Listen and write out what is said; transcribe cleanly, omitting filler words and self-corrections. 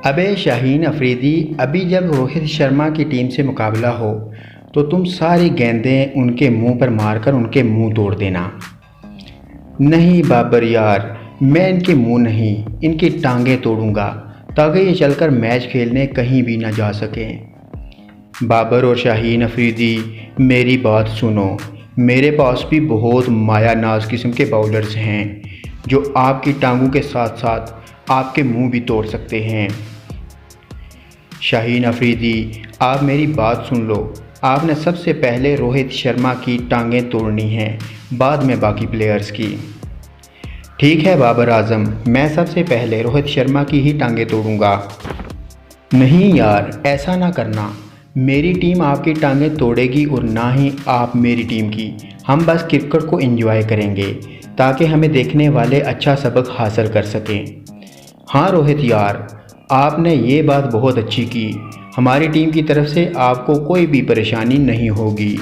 अबे शाहीन अफरीदी, अभी जब रोहित शर्मा की टीम से मुकाबला हो तो तुम सारी गेंदें उनके मुंह पर मारकर उनके मुंह तोड़ देना। नहीं बाबर यार, मैं इनके मुंह नहीं, इनकी टांगें तोड़ूंगा ताकि ये चलकर मैच खेलने कहीं भी ना जा सकें। बाबर और शाहीन अफरीदी, मेरी बात सुनो। मेरे पास भी बहुत माया नाज किस्म के बाउलर्स हैं जो आपकी टांगों के साथ साथ आपके मुंह भी तोड़ सकते हैं। शाहीन अफरीदी, आप मेरी बात सुन लो। आपने सबसे पहले रोहित शर्मा की टांगें तोड़नी हैं, बाद में बाकी प्लेयर्स की। ठीक है बाबर आजम, मैं सबसे पहले रोहित शर्मा की ही टांगें तोड़ूंगा। नहीं यार, ऐसा ना करना। मेरी टीम आपकी टांगें तोड़ेगी और ना ही आप मेरी टीम की। हम बस क्रिकेट को एंजॉय करेंगे ताकि हमें देखने वाले अच्छा सबक हासिल कर सकें। हाँ रोहित यार, आपने ये बात बहुत अच्छी की। हमारी टीम की तरफ से आपको कोई भी परेशानी नहीं होगी।